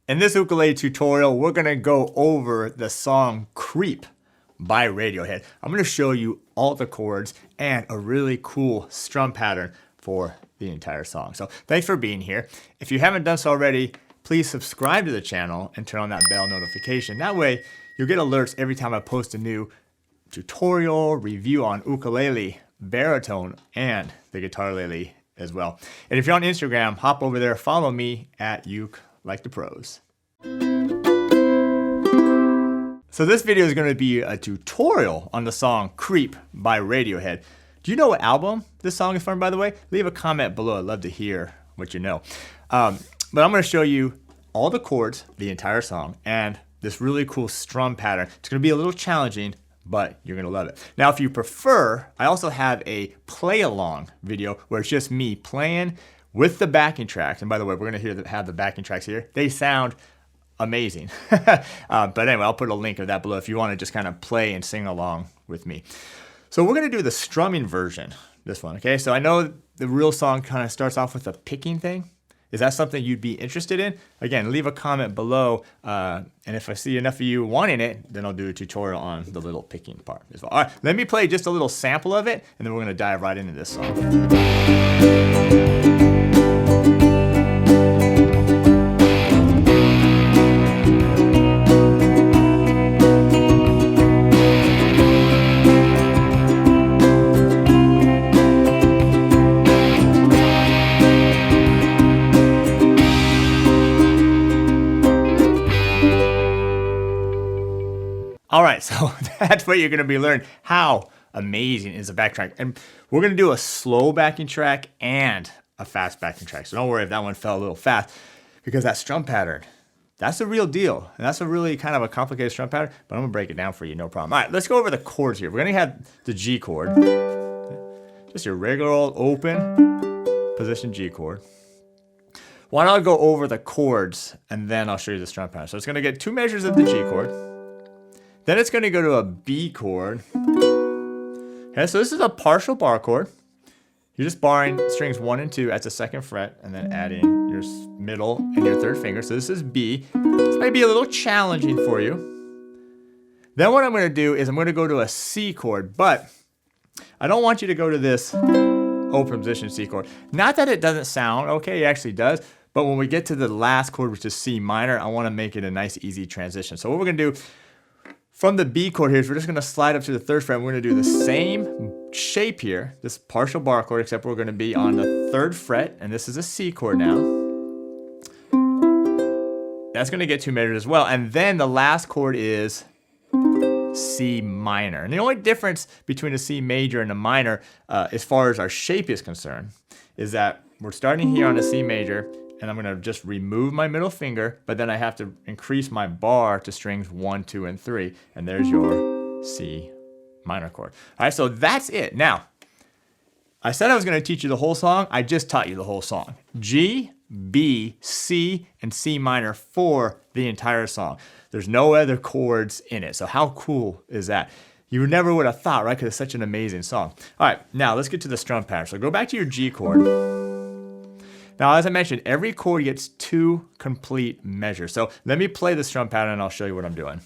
In this ukulele tutorial, we're gonna go over the song Creep by Radiohead. I'm gonna show you all the chords and a really cool strum pattern for the entire song. So thanks for being here. If you haven't done so already, please subscribe to the channel and turn on that bell notification. That way you'll get alerts every time I post a new tutorial, review on ukulele, baritone, and the guitarlele as well. And if you're on Instagram, hop over there, follow me at ukelikethepros. So this video is going to be a tutorial on the song Creep by Radiohead. Do you know what album this song is from, by the way? Leave a comment below. I'd love to hear what you know. But I'm going to show you all the chords, the entire song, and this really cool strum pattern. It's going to be a little challenging, but you're going to love it. Now, if you prefer, I also have a play-along video where it's just me playing with the backing tracks. And by the way, we're going to have the backing tracks here. They sound amazing. But anyway, I'll put a link of that below if you want to just kind of play and sing along with me. So we're going to do the strumming version, this one, okay? So I know the real song kind of starts off with a picking thing. Is that something you'd be interested in? Again, leave a comment below, and if I see enough of you wanting it, then I'll do a tutorial on the little picking part as well. All right, let me play just a little sample of it, and then we're going to dive right into this song. All right, so that's what you're going to be learning. How amazing is the backtrack? And we're going to do a slow backing track and a fast backing track. So don't worry if that one fell a little fast, because that strum pattern, that's the real deal. And that's a really kind of a complicated strum pattern, but I'm going to break it down for you, no problem. All right, let's go over the chords here. We're going to have the G chord, just your regular old open position G chord. Why don't I go over the chords and then I'll show you the strum pattern. So it's going to get two measures of the G chord. Then it's going to go to a B chord. Okay, so this is a partial bar chord. You're just barring strings 1 and 2 at the 2nd fret and then adding your middle and your 3rd finger. So this is B. This may be a little challenging for you. Then what I'm going to do is I'm going to go to a C chord, but I don't want you to go to this open position C chord. Not that it doesn't sound okay, it actually does. But when we get to the last chord, which is C minor, I want to make it a nice easy transition. So what we're going to do from the B chord here is we're just going to slide up to the 3rd fret. We're going to do the same shape here, this partial bar chord, except we're going to be on the 3rd fret, and this is a C chord now. That's going to get 2 measures as well. And then the last chord is C minor. And the only difference between a C major and a minor, as far as our shape is concerned, is that we're starting here on a C major, and I'm going to just remove my middle finger, but then I have to increase my bar to strings 1, 2, and 3, and there's your C minor chord. All right, so that's it. Now, I said I was going to teach you the whole song. I just taught you the whole song. G, B, C, and C minor for the entire song. There's no other chords in it, so how cool is that? You never would have thought, right, because it's such an amazing song. All right, now let's get to the strum pattern. So go back to your G chord. Now, as I mentioned, every chord gets 2 complete measures. So let me play the strum pattern and I'll show you what I'm doing.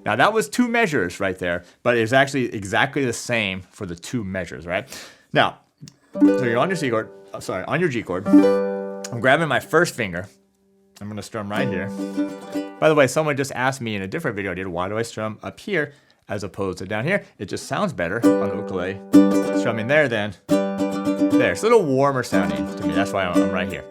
Now that was 2 measures right there, but it's actually exactly the same for the 2 measures, right? Now, so you're on your C chord, on your G chord. I'm grabbing my 1st finger. I'm gonna strum right here. By the way, someone just asked me in a different video I did, why do I strum up here as opposed to down here? It just sounds better on the ukulele. Strumming there, then there. It's a little warmer sounding to me. That's why I'm right here.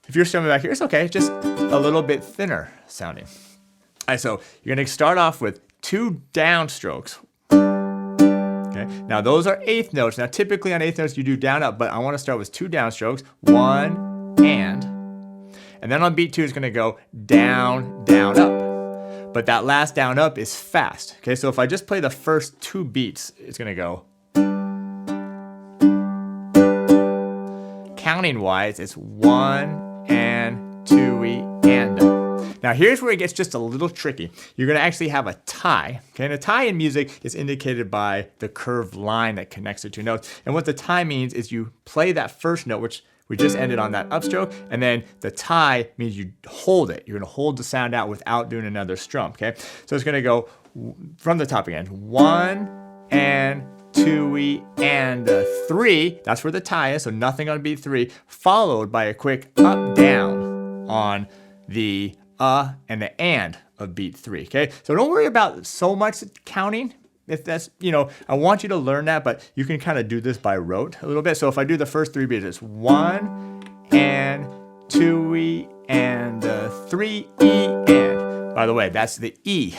If you're strumming back here, it's okay. Just a little bit thinner sounding. All right, so you're going to start off with 2 downstrokes. Okay, now those are 8th notes. Now typically on 8th notes you do down up, but I want to start with 2 downstrokes. 1 and then on beat 2 is going to go down, down, up. But that last down up is fast. Okay, so if I just play the first 2 beats, it's gonna go. Counting wise, it's 1 and 2 and up. Now here's where it gets just a little tricky. You're going to actually have a tie. Okay, and a tie in music is indicated by the curved line that connects the two notes. And what the tie means is you play that first note, which we just ended on that upstroke, and then the tie means you hold it. You're going to hold the sound out without doing another strum. Okay, so it's going to go from the top again. 1 and 2 and 3. That's where the tie is, so nothing on beat 3, followed by a quick up down on the and the and of beat 3. Okay, so don't worry about so much counting. If that's, I want you to learn that, but you can kind of do this by rote a little bit. So if I do the first 3 beats, it's 1 and 2 and 3 and. By the way, that's the E.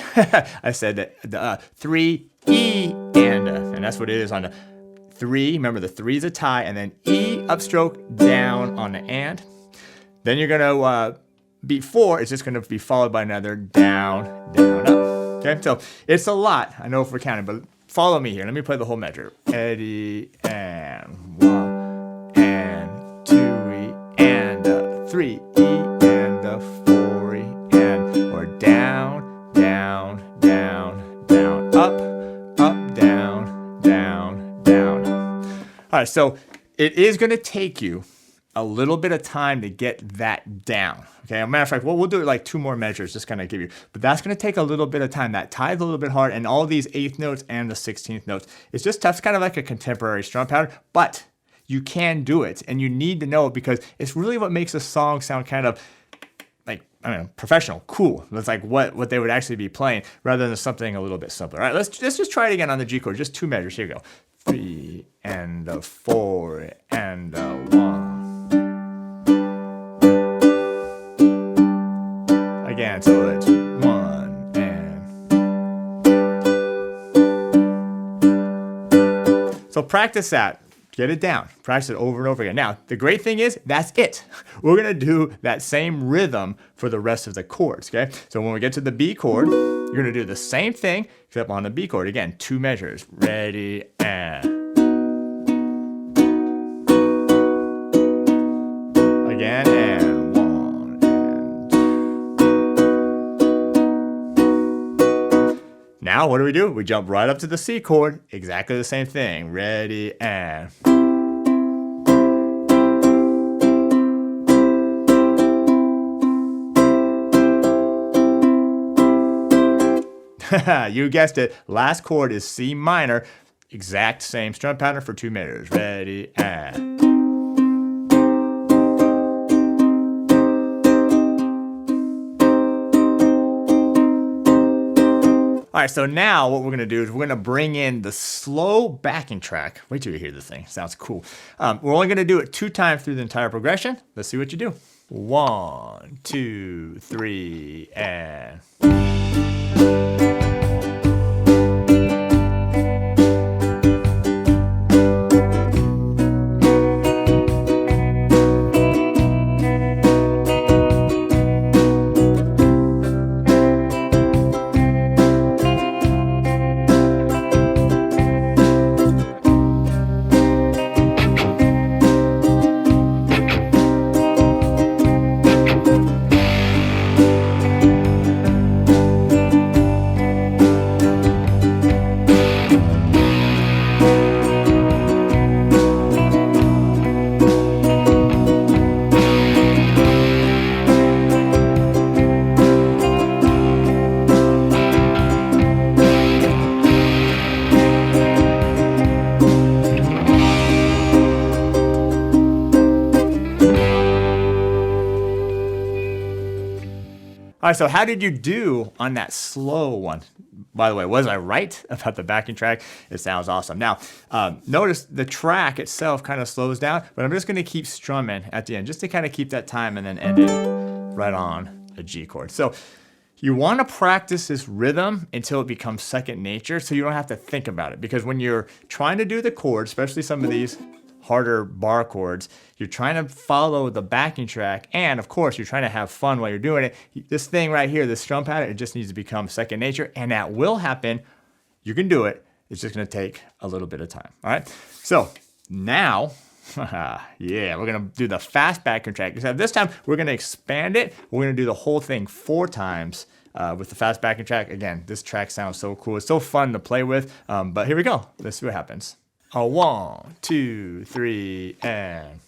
I said that the 3 E and that's what it is on the 3. Remember, the 3 is a tie, and then E upstroke down on the and. Then you're gonna beat 4. It's just gonna be followed by another down, down, up. Okay, so it's a lot. I know if we're counting, but follow me here. Let me play the whole measure. Eddie and 1 and 2 and 3 and 4 and, or down, down, down, down, up, down, down, down. All right, so it is going to take you a little bit of time to get that down. Okay, as a matter of fact, we'll do it like 2 more measures, just kind of give you, but that's going to take a little bit of time. That tie is a little bit hard, and all these 8th notes and the 16th notes. It's just tough. It's kind of like a contemporary strum pattern, but you can do it, and you need to know it because it's really what makes a song sound kind of like, I don't know, professional, cool. It's like what they would actually be playing rather than something a little bit simpler. All right, let's just try it again on the G chord, just 2 measures. Here we go. 3 and 4 and 1. Again, so it's 1 and. So practice that. Get it down. Practice it over and over again. Now, the great thing is, that's it. We're going to do that same rhythm for the rest of the chords, okay? So when we get to the B chord, you're going to do the same thing, except on the B chord. Again, 2 measures. Ready, and. Again, and. Now, what do? We jump right up to the C chord. Exactly the same thing. Ready, and. You guessed it. Last chord is C minor. Exact same strum pattern for 2 measures. Ready, and. All right, so now what we're going to do is we're going to bring in the slow backing track. Wait till you hear this thing. Sounds cool. We're only going to do it 2 times through the entire progression. Let's see what you do. 1, 2, 3, and. All right, so how did you do on that slow one? By the way, was I right about the backing track? It sounds awesome. Now, notice the track itself kind of slows down, but I'm just going to keep strumming at the end just to kind of keep that time and then end it right on a G chord. So you want to practice this rhythm until it becomes second nature so you don't have to think about it. Because when you're trying to do the chords, especially some of these harder bar chords, you're trying to follow the backing track, and of course you're trying to have fun while you're doing it. This thing right here, this strum pattern, it just needs to become second nature, and that will happen. You can do it. It's just going to take a little bit of time. All right, so now Yeah, we're gonna do the fast backing track. Except this time we're gonna expand it. We're gonna do the whole thing 4 times with the fast backing track. Again, this track sounds so cool. It's so fun to play with. But here we go. Let's see what happens. 1, 2, 3, and.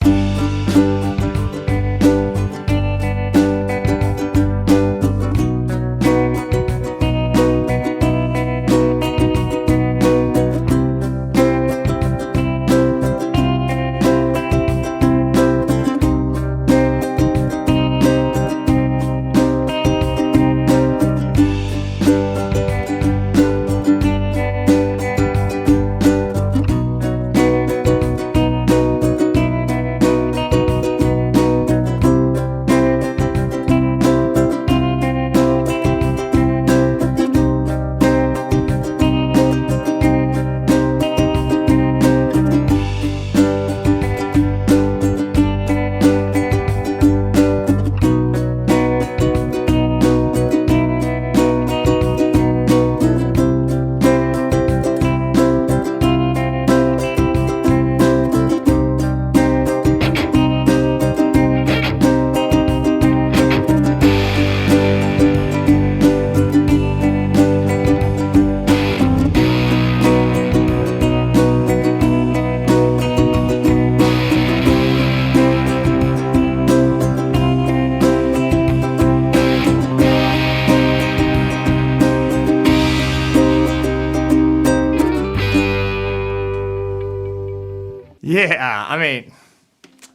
Yeah, I mean,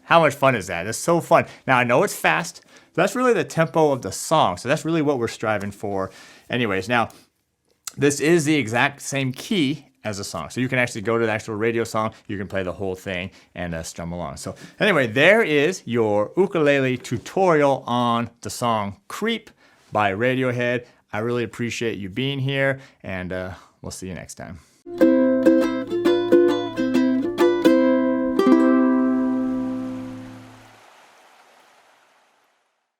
how much fun is that? It's so fun. Now, I know it's fast. But that's really the tempo of the song. So that's really what we're striving for. Anyways, now, this is the exact same key as a song. So you can actually go to the actual radio song. You can play the whole thing and strum along. So anyway, there is your ukulele tutorial on the song Creep by Radiohead. I really appreciate you being here, and we'll see you next time.